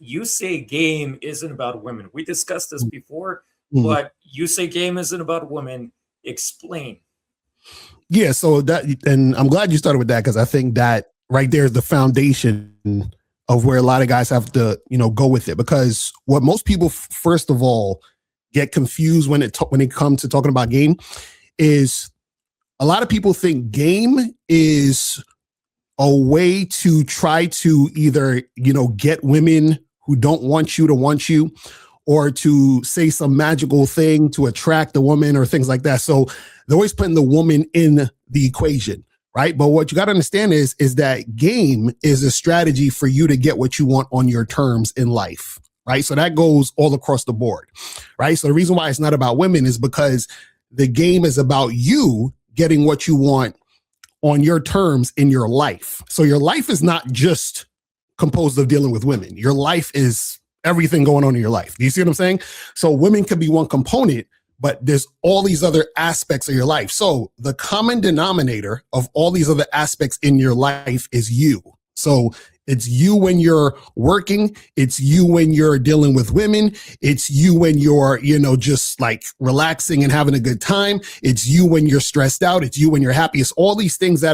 you say game isn't about women. We discussed this before, Mhm. but you say game isn't about women. Explain. Yeah, so that, and I'm glad you started with that, because I think that right there is the foundation of where a lot of guys have to, go with it. Because what most people, first of all, get confused when it comes to talking about game is a lot of people think game is a way to try to either, get women who don't want you to want you, or to say some magical thing to attract a woman or things like that. So they're always putting the woman in the equation, right? But what you got to understand is that game is a strategy for you to get what you want on your terms in life, right? So that goes all across the board, right? So the reason why it's not about women is because the game is about you getting what you want on your terms in your life. So your life is not just composed of dealing with women. Your life is everything going on in your life. Do you see what I'm saying? So women can be one component, but there's all these other aspects of your life. So the common denominator of all these other aspects in your life is you. So it's you when you're working. It's you when you're dealing with women. It's you when you're, just like relaxing and having a good time. It's you when you're stressed out. It's you when you're happy. It's all these things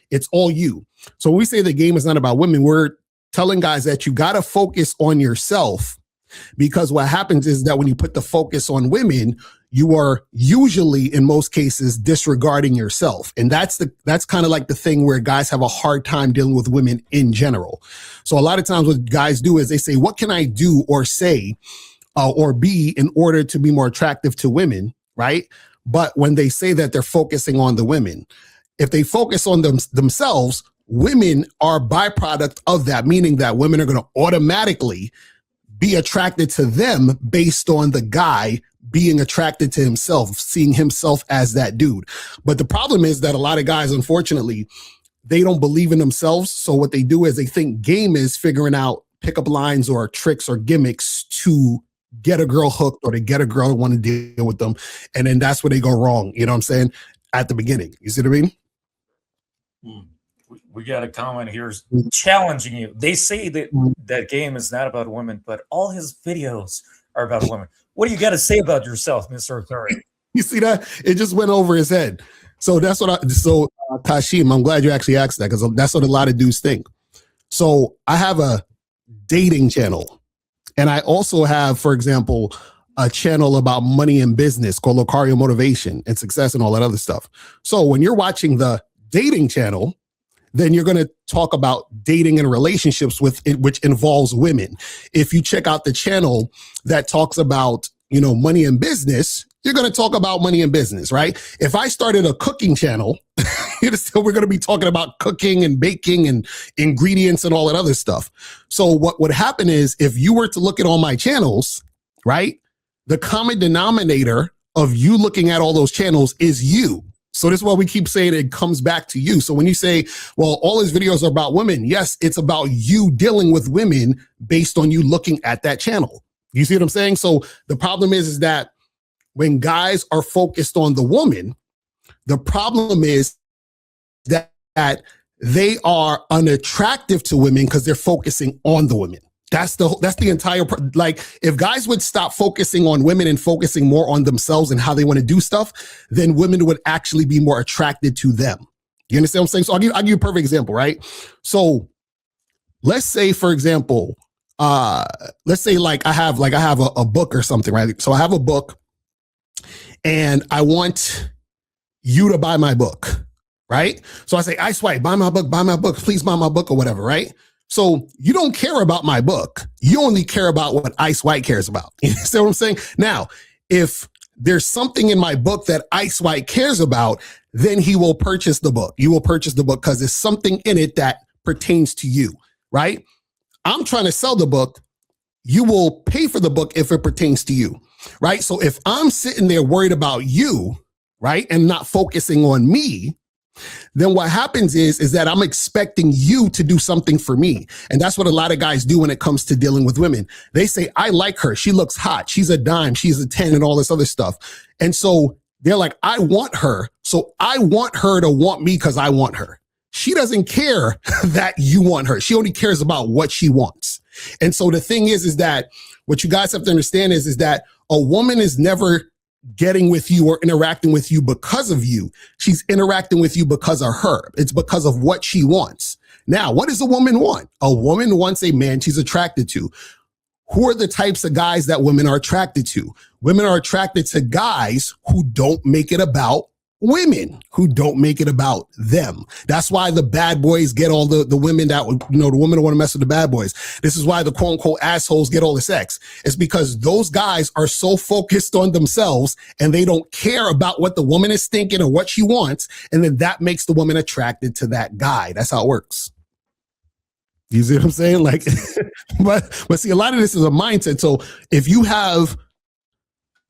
it's all you. So when we say the game is not about women, we're telling guys that you got to focus on yourself, because what happens is that when you put the focus on women, you are usually, in most cases, disregarding yourself. And that's kind of like the thing where guys have a hard time dealing with women in general. So a lot of times what guys do is they say, what can I do or say or be in order to be more attractive to women, right? But when they say that, they're focusing on the women. If they focus on themselves, women are a byproduct of that, meaning that women are going to automatically be attracted to them based on the guy being attracted to himself, seeing himself as that dude. But the problem is that a lot of guys, unfortunately, they don't believe in themselves. So what they do is they think game is figuring out pickup lines or tricks or gimmicks to get a girl hooked or to get a girl to want to deal with them. And then that's where they go wrong. You know what I'm saying? At the beginning. You see what I mean? We got a comment here challenging you. They say that game is not about women, but all his videos are about women. What do you got to say about yourself, Mr. Curry? You see that? It just went over his head. So that's what Kashim, I'm glad you actually asked that, because that's what a lot of dudes think. So I have a dating channel, and I also have, for example, a channel about money and business called Locario Motivation and Success and all that other stuff. So when you're watching the dating channel, then you're going to talk about dating and relationships which involves women. If you check out the channel that talks about, money and business, you're going to talk about money and business, right? If I started a cooking channel, we're going to be talking about cooking and baking and ingredients and all that other stuff. So what would happen is, if you were to look at all my channels, right, the common denominator of you looking at all those channels is you. So this is why we keep saying it comes back to you. So when you say, well, all his videos are about women, yes, it's about you dealing with women based on you looking at that channel. You see what I'm saying? So the problem is that when guys are focused on the woman, the problem is that they are unattractive to women because they're focusing on the women. That's the entire, like, if guys would stop focusing on women and focusing more on themselves and how they want to do stuff, then women would actually be more attracted to them. You understand what I'm saying? So I'll give you a perfect example, right? So let's say, for example, let's say like I have a book or something, right? So I have a book and I want you to buy my book, right? So I say, Ice White, buy my book, please buy my book, or whatever, right? So you don't care about my book. You only care about what Ice White cares about. You see what I'm saying? Now, if there's something in my book that Ice White cares about, then he will purchase the book. You will purchase the book because there's something in it that pertains to you, right? I'm trying to sell the book. You will pay for the book if it pertains to you, right? So if I'm sitting there worried about you, right, and not focusing on me, then what happens is that I'm expecting you to do something for me. And that's what a lot of guys do when it comes to dealing with women. They say, I like her. She looks hot. She's a dime. She's a 10 and all this other stuff. And so they're like, I want her. So I want her to want me because I want her. She doesn't care that you want her. She only cares about what she wants. And so the thing is that what you guys have to understand is that a woman is never getting with you or interacting with you because of you. She's interacting with you because of her. It's because of what she wants. Now, what does a woman want? A woman wants a man she's attracted to. Who are the types of guys that women are attracted to? Women are attracted to guys who don't make it about women, who don't make it about them. That's why the bad boys get all the women that, the women want to mess with the bad boys. This is why the quote unquote assholes get all the sex. It's because those guys are so focused on themselves and they don't care about what the woman is thinking or what she wants. And then that makes the woman attracted to that guy. That's how it works. You see what I'm saying? Like, but see, a lot of this is a mindset. So if you have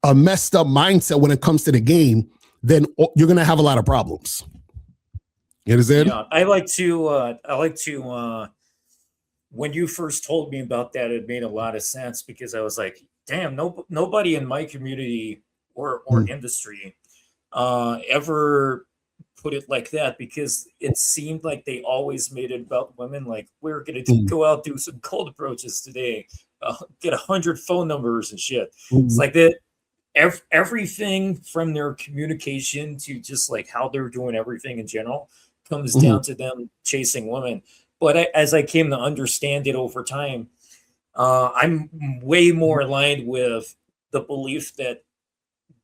a messed up mindset when it comes to the game, then you're going to have a lot of problems. You understand? Yeah, I like to, when you first told me about that, it made a lot of sense because I was like, damn, nobody in my community or industry ever put it like that, because it seemed like they always made it about women. Like, we're going to go out, do some cold approaches today, get 100 phone numbers and shit. It's like that. Everything from their communication to just like how they're doing everything in general comes down to them chasing women. But as I came to understand it over time, I'm way more aligned with the belief that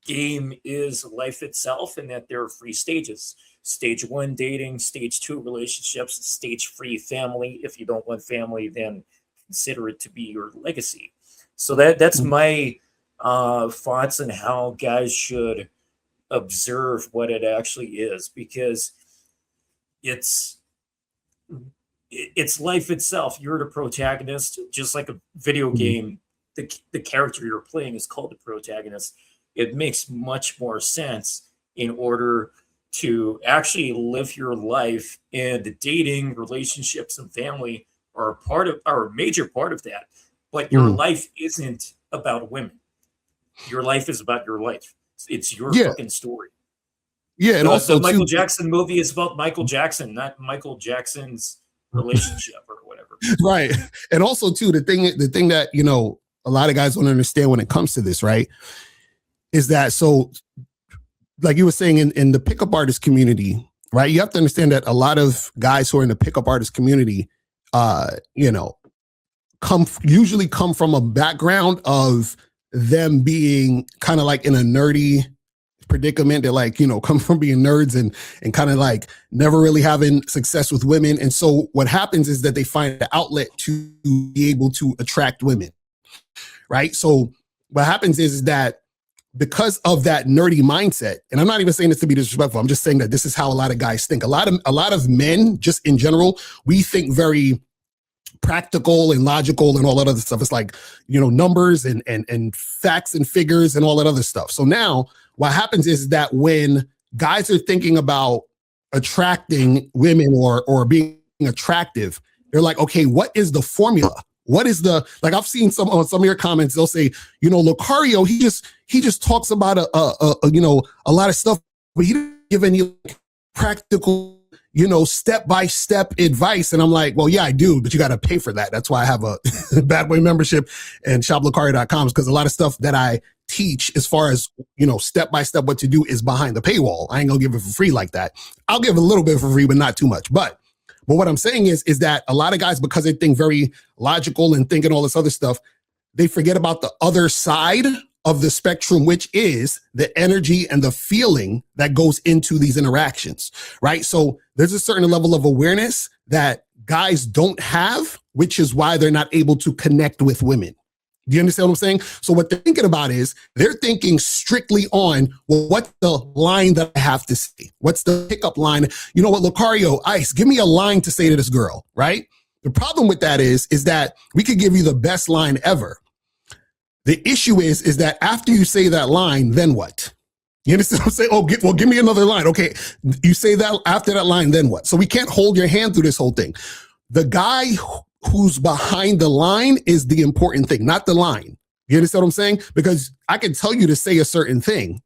game is life itself and that there are 3 stages. Stage 1, dating. Stage 2, relationships. Stage 3, family. If you don't want family, then consider it to be your legacy. So that's my thoughts on how guys should observe what it actually is, because it's life itself. You're the protagonist, just like a video game. The character you're playing is called the protagonist. It makes much more sense in order to actually live your life, and the dating, relationships, and family are a major part of that. But your life isn't about women. Your life is about your life. It's your fucking story. Yeah, and also the Michael Jackson movie is about Michael Jackson, not Michael Jackson's relationship or whatever. Right. And also too, the thing that, a lot of guys don't understand when it comes to this, right, is that, so like you were saying in the pickup artist community, right, you have to understand that a lot of guys who are in the pickup artist community, usually come from a background of them being kind of like in a nerdy predicament. They're like, come from being nerds and kind of like never really having success with women. And so what happens is that they find an outlet to be able to attract women, right? So what happens is that because of that nerdy mindset, and I'm not even saying this to be disrespectful, I'm just saying that this is how a lot of guys think. A lot of men, just in general, we think very practical and logical and all that other stuff. It's like, numbers and facts and figures and all that other stuff. So now what happens is that when guys are thinking about attracting women or being attractive, they're like, okay, what is the formula? What is like I've seen some of your comments, they'll say, Lucario, he just talks about a lot of stuff, but he doesn't give any practical step-by-step advice. And I'm like, well, yeah, I do, but you got to pay for that. That's why I have a Bad Boy membership and shoplucario.com, because a lot of stuff that I teach as far as, step-by-step what to do is behind the paywall. I ain't gonna give it for free like that. I'll give a little bit for free, but not too much. But what I'm saying is that a lot of guys, because they think very logical and thinking all this other stuff, they forget about the other side of the spectrum, which is the energy and the feeling that goes into these interactions, right? So there's a certain level of awareness that guys don't have, which is why they're not able to connect with women. Do you understand what I'm saying? So what they're thinking about is they're thinking strictly on, well, what's the line that I have to say? What's the pickup line? You know what, Lucario, Ice, give me a line to say to this girl, right? The problem with that is that we could give you the best line ever. The issue is that after you say that line, then what? You understand what I'm saying? Oh, give me another line. Okay, you say that after that line, then what? So we can't hold your hand through this whole thing. The guy who's behind the line is the important thing, not the line. You understand what I'm saying? Because I can tell you to say a certain thing,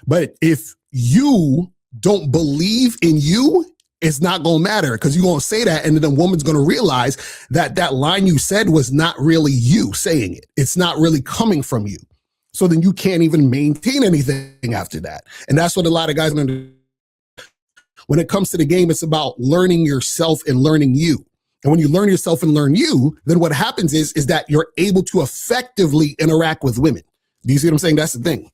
but if you don't believe in you it's not going to matter because you're going to say that. And then the woman's going to realize that that line you said was not really you saying it. It's not really coming from you. So then you can't even maintain anything after that. And that's what a lot of guys understand. When it comes to the game, it's about learning yourself and learning you. And when you learn yourself and learn you, then what happens is that you're able to effectively interact with women. Do you see what I'm saying? That's the thing.